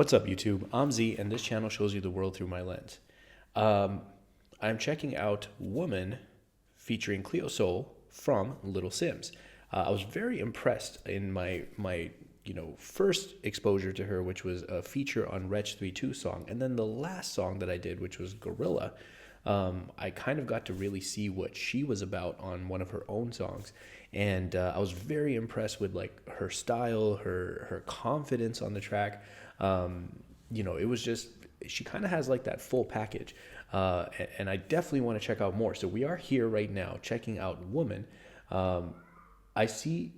What's up, YouTube? I'm Z, and this channel shows you the world through my lens. I'm checking out Woman featuring Cleo Sol from Little Simz. I was very impressed in my first exposure to her, which was a feature on Wretch 3-2 song, and then the last song that I did, which was Gorilla. I kind of got to really see what she was about on one of her own songs, and I was very impressed with like her style, her confidence on the track. It was just, she kind of has like that full package, and I definitely want to check out more. So we are here right now checking out Woman. I see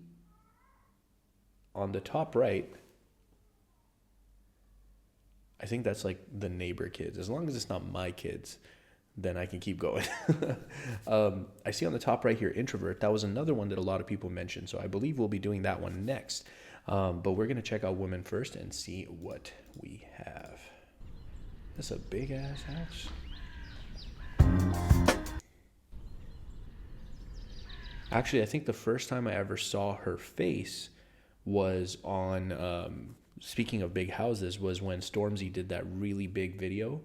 on the top right, I think that's like the neighbor kids. As long as it's not my kids, then I can keep going. I see on the top right here, Introvert. That was another one that a lot of people mentioned. So I believe we'll be doing that one next. But we're going to check out Women first and see what we have. That's a big ass house. Actually, I think the first time I ever saw her face was on, speaking of big houses, was when Stormzy did that really big video.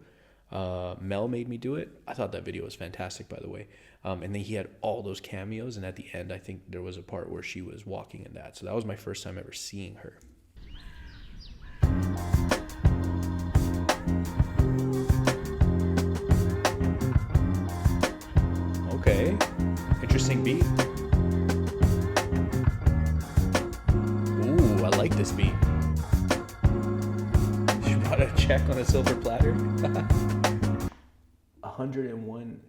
Mel made me do it. I thought that video was fantastic, by the way. And then he had all those cameos, and at the end I think there was a part where she was walking in that. So that was my first time ever seeing her. Okay, interesting beat. Ooh, I like this beat. She brought a check on a silver platter. 101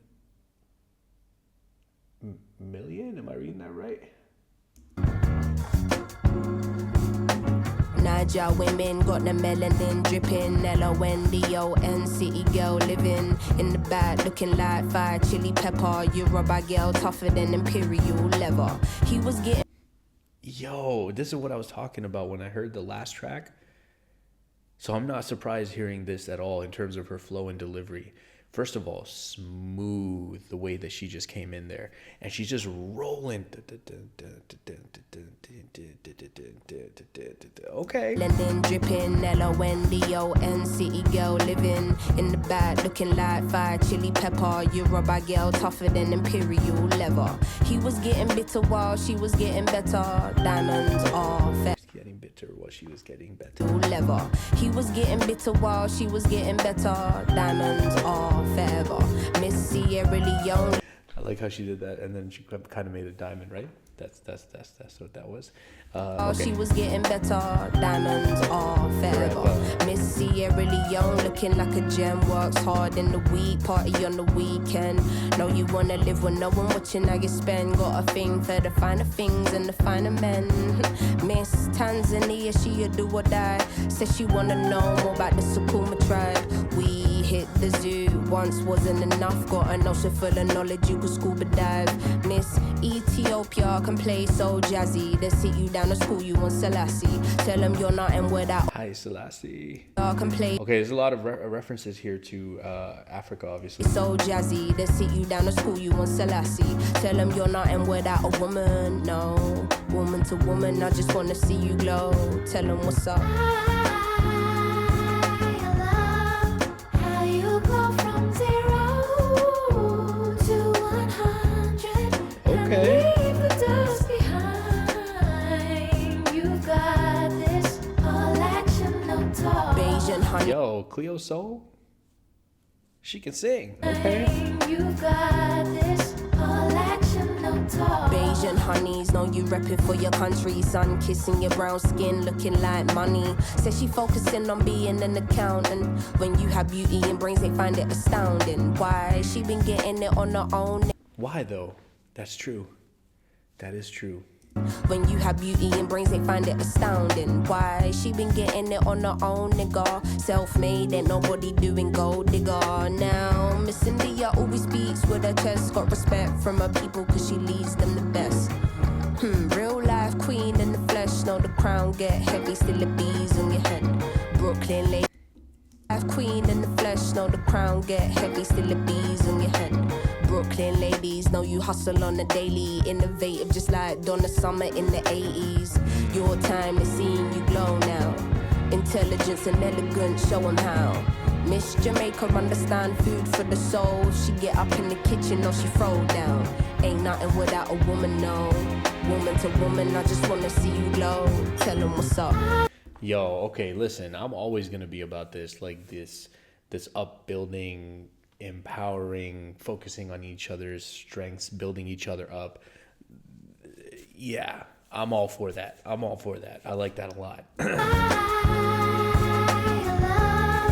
million? Am I reading that right? Niger women got the melanin dripping, L-O-N-D-O-N, city girl living in the back looking like fire chili pepper. You're a bad girl tougher than imperial leather. He was getting... Yo, this is what I was talking about when I heard the last track. So I'm not surprised hearing this at all in terms of her flow and delivery. First of all, smooth the way that she just came in there, and she's just rolling. Okay. London dripping, L-O-N-D-O-N, city girl living in the back looking like fire chili pepper. You're a bad girl tougher than imperial leather. He was getting bitter while she was getting better. Diamonds are fair. Getting bitter while she was getting better. Leather. He was getting bitter while she was getting better. Diamonds are forever. Miss Sierra Leone. I like how she did that, and then she kind of made a diamond, right? That's what that was. Okay. She was getting better. Diamonds are forever. Miss Sierra Leone looking like a gem. Works hard in the week, party on the weekend. Know you wanna live with no one watching how you spend. Got a thing for the finer things and the finer men. Miss Tanzania, she a do or die. Says she wanna know more about the Sukuma tribe. We hit the zoo, once wasn't enough. Got an ocean full of knowledge, you could scuba dive. Miss Ethiopia can play so jazzy. They sit you down to school, you want Selassie. Tell them you're not in without. Hi, Selassie. Can play. Okay, there's a lot of references here to Africa, obviously. So jazzy, they sit you down to school, you want Selassie. Tell them you're not in without a woman, no. Woman to woman, I just wanna see you glow. Tell them what's up. Okay. Yo, Cleo Sol? She can sing. Okay. Bayesian honeys, know you repping for your country. Sun kissing your brown skin, looking like money. Says she focusing on being an accountant. When you have beauty and brains, they find it astounding. Why? She been getting it on her own. Why though? That's true. That is true. When you have beauty and brains, they find it astounding. Why? She been getting it on her own, nigga. Self-made, ain't nobody doing gold digger. Now, Miss India always speaks with her chest. Got respect from her people cause she leads them the best. Real life queen in the flesh. Know the crown get heavy, still the bees on your head. Brooklyn lady. Life queen in the flesh. Know the crown get heavy, still the bees on your head. Brooklyn ladies know you hustle on the daily. Innovative just like Donna Summer in the 80s. Your time is seeing you glow now. Intelligence and elegance, show 'em how. Miss Jamaica understand food for the soul. She get up in the kitchen or she throw down. Ain't nothing without a woman, no. Woman to woman, I just wanna see you glow. Tell 'em what's up. Yo, okay, listen, I'm always gonna be about this, like this upbuilding, empowering, focusing on each other's strengths, building each other up. Yeah, I'm all for that. I like that a lot.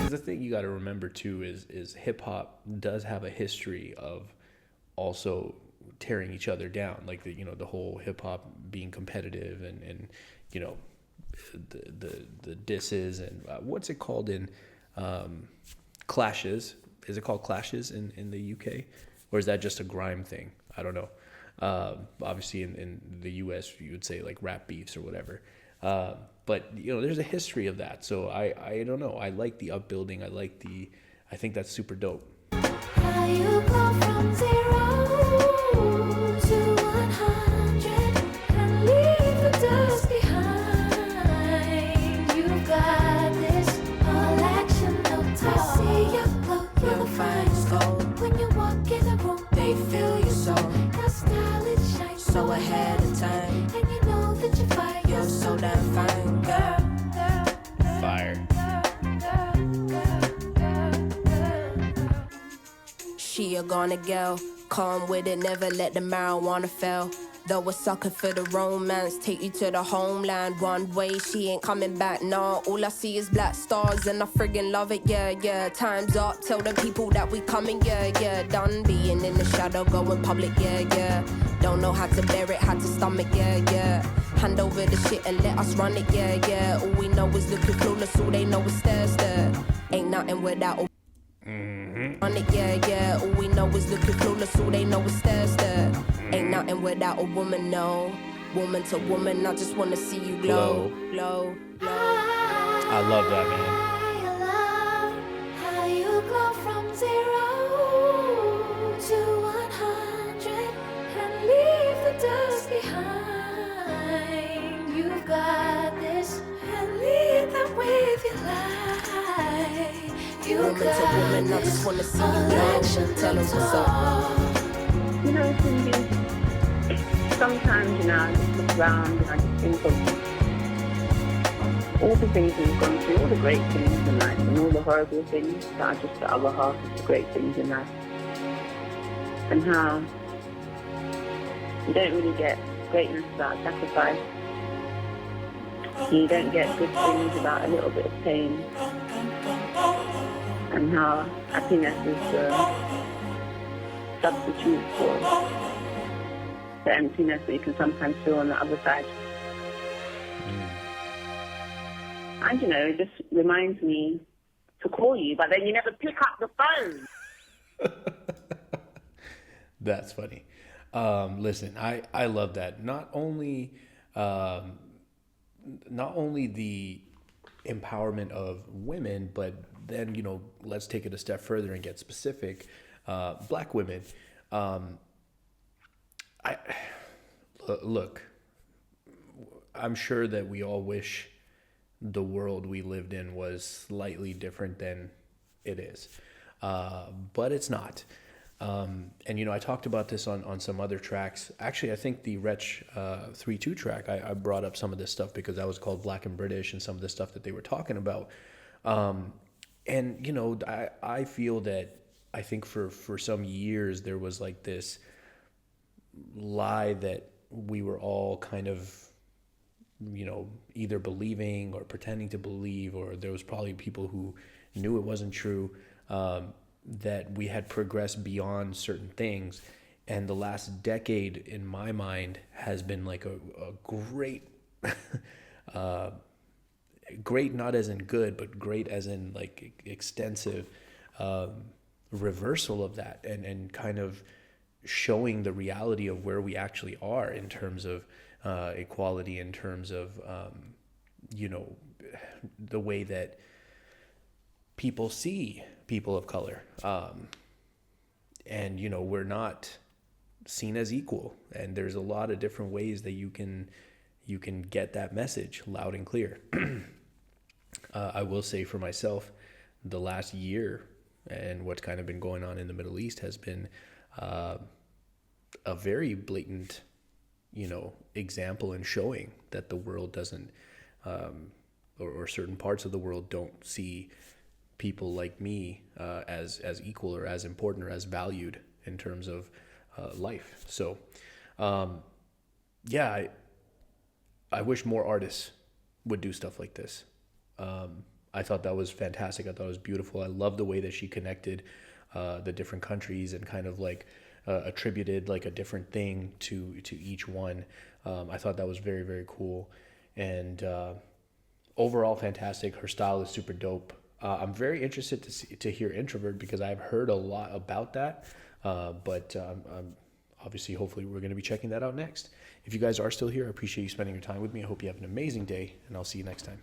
The thing you got to remember too is hip hop does have a history of also tearing each other down, like the whole hip hop being competitive and the disses and what's it called in clashes? Is it called clashes in the UK, or is that just a grime thing? I don't know. Obviously in the US you would say like rap beefs or whatever. But there's a history of that. So I don't know. I like the upbuilding. I think that's super dope. How you go from 0 to 100 and leave the dust behind. You've got this, all action, no time. I see your glow, you're the finest gold. When you walk in the room, They feel your soul, your style it shines so ahead of time. and you know that you're fire. You're so damn fine, girl. Fire. She a gonna girl, calm with it, never let the marijuana fail. Though a sucker for the romance, take you to the homeland. One way, she ain't coming back, nah. All I see is black stars and I friggin' love it, yeah. Time's up, tell the people that we coming, yeah. Done being in the shadow, going public, yeah. Don't know how to bear it, how to stomach, yeah. Hand over the shit and let us run it, yeah. All we know is looking clueless, all they know is stir. Ain't nothing without a on it, yeah. All we know is looking clueless, all they know is stir. Ain't nothing without a woman, no. Woman to woman, I just wanna see you glow. I love that, man. I love how you go from 0 to 100 and leave the dust behind. You've got this and lead them with your light. You Woman to woman, I just wanna see you glow. Tell 'em what's up. Cindy, sometimes, I just look around and I just think of all the things we've gone through, all the great things in life and all the horrible things that are just the other half of the great things in life. And how you don't really get greatness without sacrifice. You don't get good things without a little bit of pain. And how happiness is the substitute for the emptiness that you can sometimes feel on the other side. And it just reminds me to call you, but then you never pick up the phone. That's funny. Listen, I love that. Not only the empowerment of women, but then let's take it a step further and get specific. Black women. Look, I'm sure that we all wish the world we lived in was slightly different than it is, but it's not. And I talked about this on some other tracks. Actually, I think the Wretch 3-2 track, I brought up some of this stuff because that was called Black and British and some of the stuff that they were talking about. And I feel that I think for some years there was like this lie that we were all kind of either believing or pretending to believe, or there was probably people who knew it wasn't true, that we had progressed beyond certain things. And the last decade in my mind has been like a great great not as in good, but great as in like extensive reversal of that, and kind of showing the reality of where we actually are in terms of equality, in terms of the way that people see people of color, and we're not seen as equal, and there's a lot of different ways that you can get that message loud and clear. I will say for myself, the last year and what's kind of been going on in the Middle East has been a very blatant, example and showing that the world doesn't, or certain parts of the world don't see people like me as equal or as important or as valued in terms of life. So, yeah, I wish more artists would do stuff like this. I thought that was fantastic. I thought it was beautiful. I love the way that she connected the different countries and kind of like attributed like a different thing to each one. I thought that was very, very cool. And overall, fantastic. Her style is super dope. I'm very interested to hear Introvert because I've heard a lot about that. But obviously, hopefully, we're going to be checking that out next. If you guys are still here, I appreciate you spending your time with me. I hope you have an amazing day, and I'll see you next time.